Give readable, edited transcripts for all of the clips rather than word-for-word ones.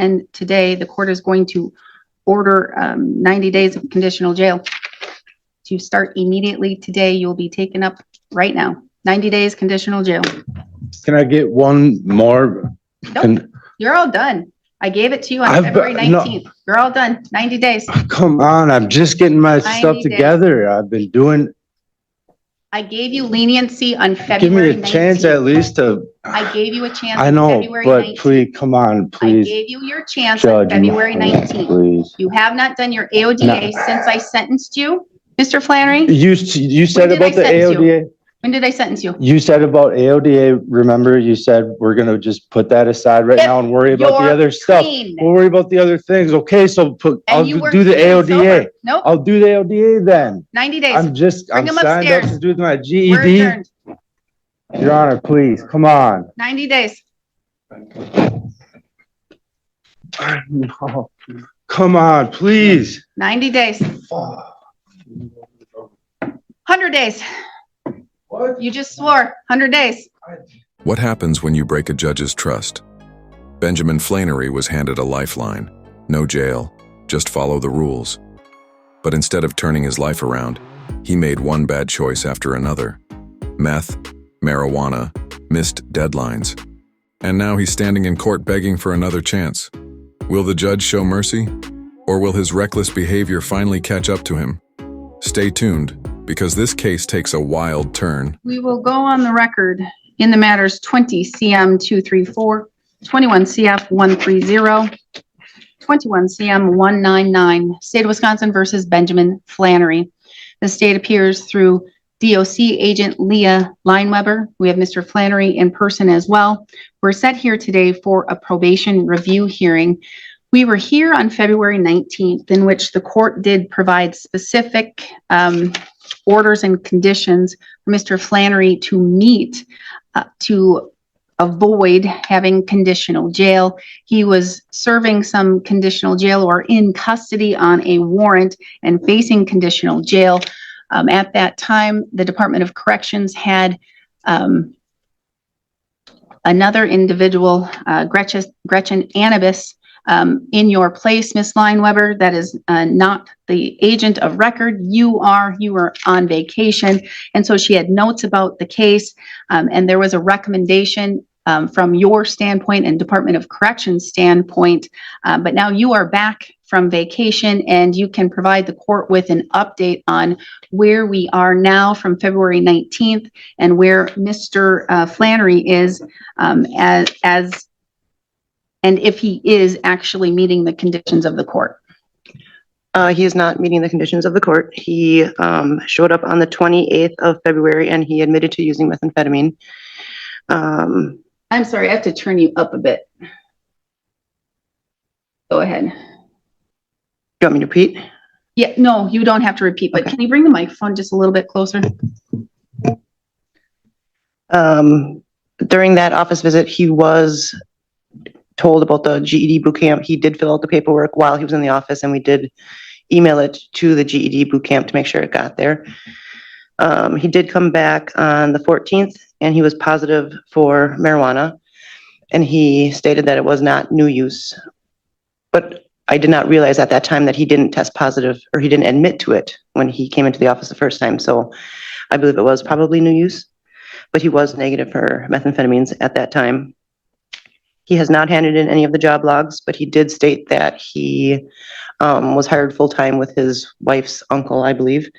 end today. The court is going to order 90 days of conditional jail to start immediately today. You'll be taken up right now. 90 days conditional jail. Can I get one more? Nope, you're all done. I gave it to you on February 19th. No. You're all done. 90 days. Come on, I'm just getting my stuff together. I've been doing. I gave you leniency on February 19th. Give me a chance at least to. I gave you a chance. I know, but 19th. Please, come on, please. I gave you your chance Judge, on February 19th. Please. You have not done your AODA since I sentenced you, Mr. Flannery. You said about the AODA. When did I sentence you? You said about AODA, remember you said we're going to just put that aside right now and worry about the other stuff. We'll worry about the other things. Okay, so I'll do the AODA. Nope. I'll do the AODA then. 90 days. I'm signed up to do my GED. Your Honor, please, come on. 90 days. No. Come on, please. 90 days. 100 days. What? You just swore 100 days. What happens when you break a judge's trust? Benjamin Flannery was handed a lifeline. No jail, just follow the rules. But instead of turning his life around, he made one bad choice after another. Meth, marijuana, missed deadlines. And now he's standing in court begging for another chance. Will the judge show mercy? Or will his reckless behavior finally catch up to him? Stay tuned, because this case takes a wild turn. We will go on the record in the matters 20 CM 234, 21 CF 130, 21 CM 199, State of Wisconsin versus Benjamin Flannery. The state appears through DOC agent Leah Lineweber. We have Mr. Flannery in person as well. We're set here today for a probation review hearing. We were here on February 19th, in which the court did provide specific orders and conditions for Mr. Flannery to meet to avoid having conditional jail. He was serving some conditional jail or in custody on a warrant and facing conditional jail. At that time, the Department of Corrections had another individual, Gretchen Anibis, in your place, Ms. Lineweber. That is not the agent of record. You were on vacation. And so she had notes about the case, and there was a recommendation from your standpoint and Department of Corrections standpoint. But now you are back from vacation, and you can provide the court with an update on where we are now from February 19th and where Mr. Flannery is and if he is actually meeting the conditions of the court. He is not meeting the conditions of the court. He showed up on the 28th of February and he admitted to using methamphetamine. I'm sorry, I have to turn you up a bit. Go ahead. You want me to repeat? Yeah, no, you don't have to repeat, but okay. Can you bring the microphone just a little bit closer? During that office visit, he was told about the GED boot camp. He did fill out the paperwork while he was in the office, and we did email it to the GED boot camp to make sure it got there. He did come back on the 14th, and he was positive for marijuana, and he stated that it was not new use. But I did not realize at that time that he didn't test positive, or he didn't admit to it when he came into the office the first time. So I believe it was probably new use, but he was negative for methamphetamines at that time. He has not handed in any of the job logs, but he did state that he was hired full-time with his wife's uncle, I believe.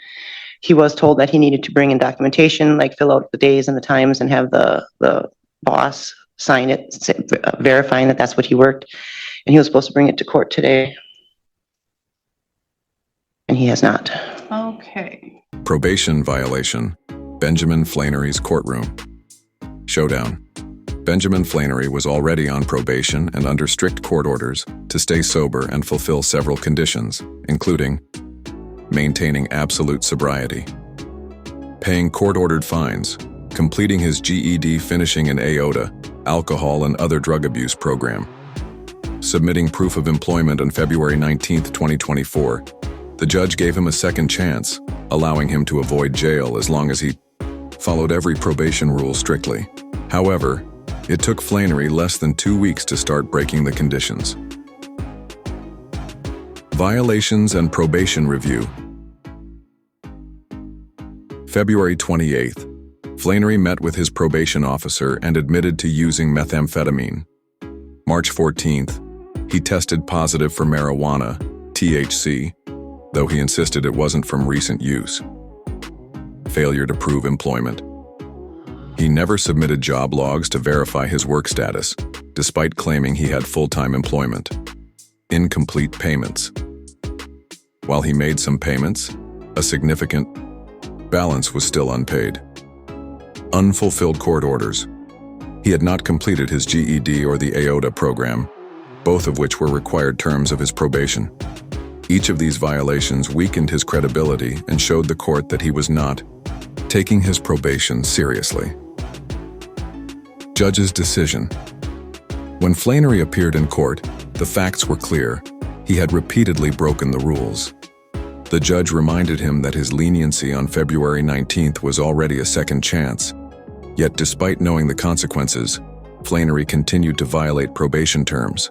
He was told that he needed to bring in documentation, like fill out the days and the times and have the boss sign it, verifying that that's what he worked. And he was supposed to bring it to court today. And he has not. Okay. Probation violation. Benjamin Flannery's courtroom. Showdown. Benjamin Flannery was already on probation and under strict court orders to stay sober and fulfill several conditions, including maintaining absolute sobriety, paying court-ordered fines, completing his GED, finishing an AOTA, alcohol and other drug abuse program, submitting proof of employment on February 19, 2024. The judge gave him a second chance, allowing him to avoid jail as long as he followed every probation rule strictly. However, it took Flannery less than 2 weeks to start breaking the conditions. Violations and probation review. February 28th, Flannery met with his probation officer and admitted to using methamphetamine. March 14th, he tested positive for marijuana, THC, though he insisted it wasn't from recent use. Failure to prove employment. He never submitted job logs to verify his work status, despite claiming he had full-time employment. Incomplete payments. While he made some payments, a significant balance was still unpaid. Unfulfilled court orders. He had not completed his GED or the AOTA program, both of which were required terms of his probation. Each of these violations weakened his credibility and showed the court that he was not taking his probation seriously. Judge's decision. When Flannery appeared in court, the facts were clear. He had repeatedly broken the rules. The judge reminded him that his leniency on February 19th was already a second chance. Yet despite knowing the consequences, Flannery continued to violate probation terms.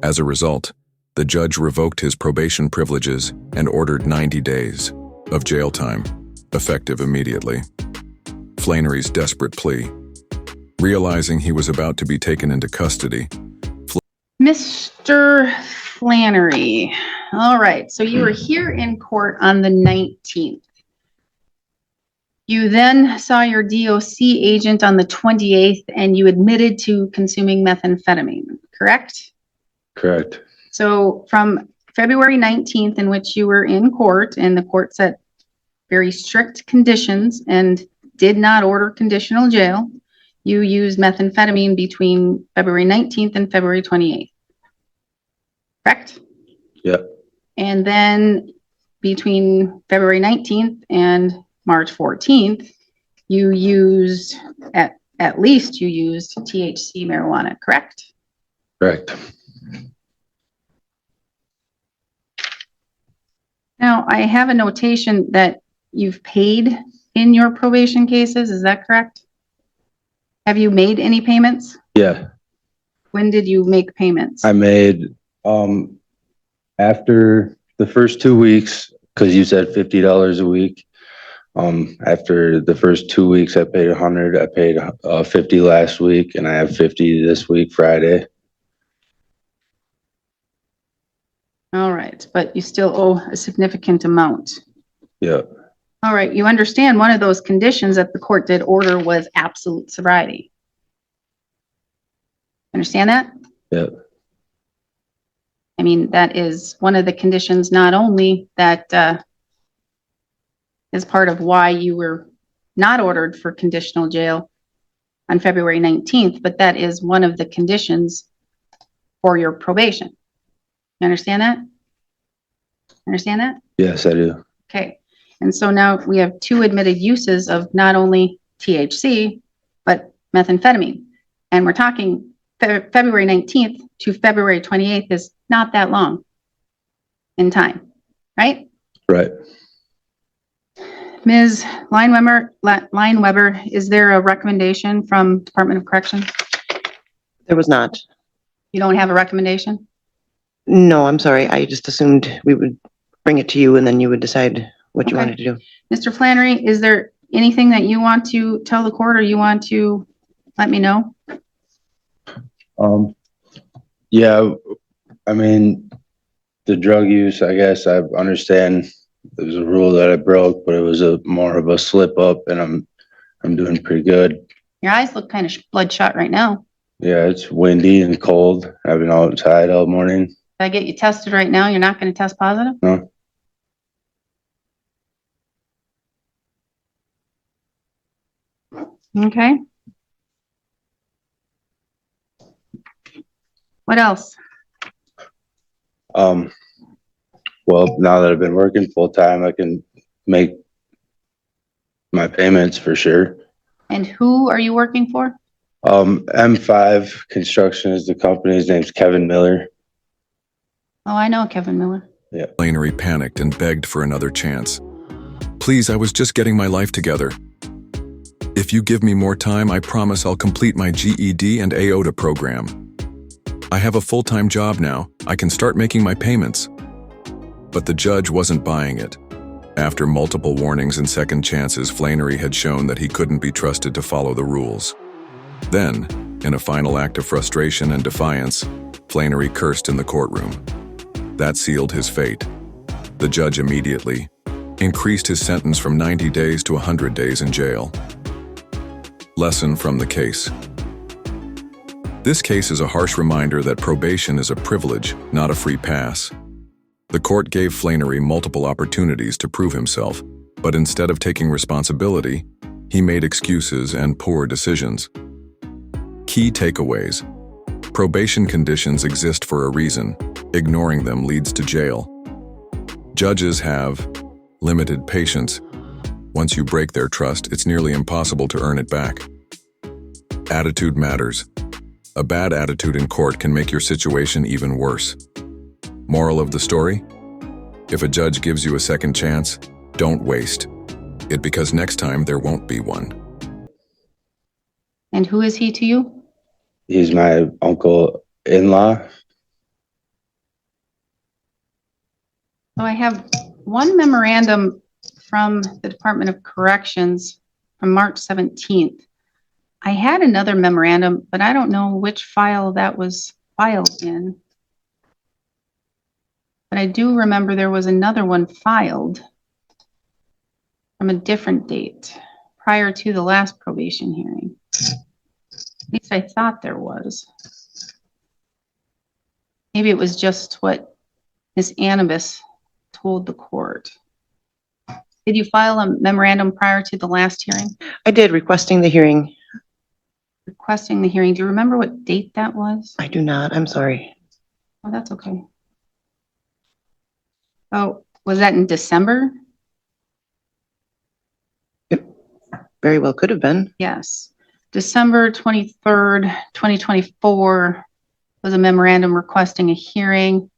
As a result, the judge revoked his probation privileges and ordered 90 days of jail time, effective immediately. Flannery's desperate plea. Realizing he was about to be taken into custody, Mr. Flannery. All right, so you were here in court on the 19th. You then saw your DOC agent on the 28th and you admitted to consuming methamphetamine, correct? Correct. So from February 19th, in which you were in court and the court set very strict conditions and did not order conditional jail, you used methamphetamine between February 19th and February 28th. Correct? Yep. And then between February 19th and March 14th, you used, at least you used THC marijuana, correct? Correct. Now, I have a notation that you've paid in your probation cases, is that correct? Have you made any payments? Yeah. When did you make payments? I made, after the first 2 weeks, because you said $50 a week. After the first 2 weeks, I paid 100. I paid 50 last week, and I have 50 this week, Friday. All right, but you still owe a significant amount. Yeah. All right, you understand one of those conditions that the court did order was absolute sobriety. Understand that? Yeah. I mean, that is one of the conditions, not only that is part of why you were not ordered for conditional jail on February 19th, but that is one of the conditions for your probation. You understand that? Understand that? Yes, I do. Okay. And so now we have two admitted uses of not only THC, but methamphetamine. And we're talking February 19th to February 28th is not that long in time, right? Right. Ms. Lineweber, is there a recommendation from Department of Corrections? There was not. You don't have a recommendation? No, I'm sorry. I just assumed we would bring it to you and then you would decide what you Okay. wanted to do. Mr. Flannery, is there anything that you want to tell the court or you want to let me know? Yeah, I mean, the drug use, I guess I understand it was a rule that I broke, but it was more of a slip up, and I'm doing pretty good. Your eyes look kind of bloodshot right now. Yeah, it's windy and cold. I've been outside all morning. If I get you tested right now, you're not going to test positive? No. Okay. What else? Well, now that I've been working full time, I can make my payments for sure. And who are you working for? M5 Construction is the company. His name's Kevin Miller. Oh, I know Kevin Miller. Yeah. Flannery panicked and begged for another chance. Please, I was just getting my life together. If you give me more time, I promise I'll complete my GED and AOTA program. I have a full-time job now. I can start making my payments. But the judge wasn't buying it. After multiple warnings and second chances, Flannery had shown that he couldn't be trusted to follow the rules. Then, in a final act of frustration and defiance, Flannery cursed in the courtroom. That sealed his fate. The judge immediately increased his sentence from 90 days to 100 days in jail. Lesson from the case. This case is a harsh reminder that probation is a privilege, not a free pass. The court gave Flannery multiple opportunities to prove himself, but instead of taking responsibility, he made excuses and poor decisions. Key takeaways. Probation conditions exist for a reason. Ignoring them leads to jail. Judges have limited patience. Once you break their trust, it's nearly impossible to earn it back. Attitude matters. A bad attitude in court can make your situation even worse. Moral of the story? If a judge gives you a second chance, don't waste it, because next time there won't be one. And who is he to you? He's my uncle-in-law. So I have one memorandum from the Department of Corrections from March 17th. I had another memorandum, but I don't know which file that was filed in. But I do remember there was another one filed from a different date prior to the last probation hearing. At least I thought there was. Maybe it was just what Ms. Annabis told the court. Did you file a memorandum prior to the last hearing? I did, requesting the hearing. Requesting the hearing. Do you remember what date that was? I do not, I'm sorry. Oh, that's okay. Oh, was that in December? It very well could have been. Yes. December 23rd, 2024 was a memorandum requesting a hearing.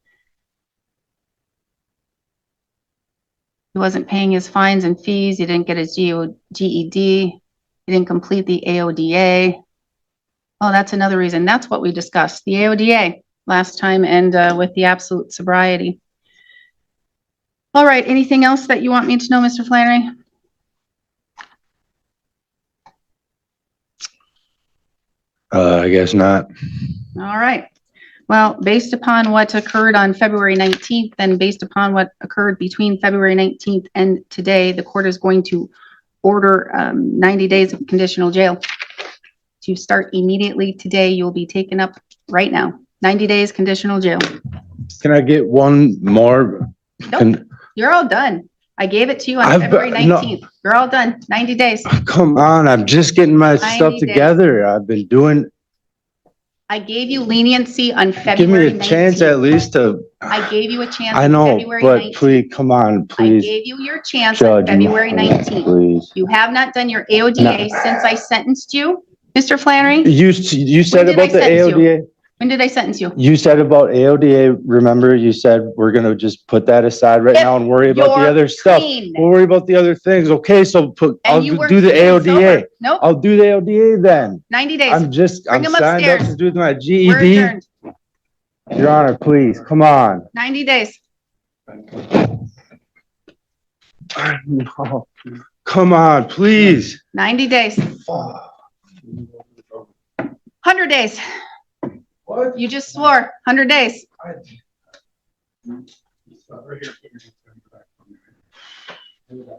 He wasn't paying his fines and fees. He didn't get his GED. He didn't complete the AODA. Oh, that's another reason. That's what we discussed, the AODA last time, and with the absolute sobriety. All right, anything else that you want me to know, Mr. Flannery? I guess not. All right. Well, based upon what occurred on February 19th, and based upon what occurred between February 19th and today, the court is going to order 90 days of conditional jail to start immediately today. You will be taken up right now. 90 days conditional jail. Can I get one more? Nope, you're all done. I gave it to you on February 19th. You're all done. 90 days. Come on, I'm just getting my 90 stuff together. I've been doing. I gave you leniency on Give February me a chance 19th. at least to. I gave you a chance I on know, February but 19th. please, come on, I please. gave you your chance on Judge, February 19th. please. You have not done your AODA since I sentenced you, Mr. Flannery. You said When did I about the sentence you? AODA. When did I sentence you? You said about AODA, remember you said we're gonna just put that aside right If now and worry about the you're other stuff. clean. We'll worry about the other things. Okay, so I'll And you weren't do the clean and AODA. sober. Nope, I'll do the AODA then. 90 days. I'm Bring 'em signed up upstairs. to do my We're GED. adjourned. Your Honor, please, come on. 90 days. No. Come on, please. 90 days. 100 days. What? You just swore. 100 days. Right here.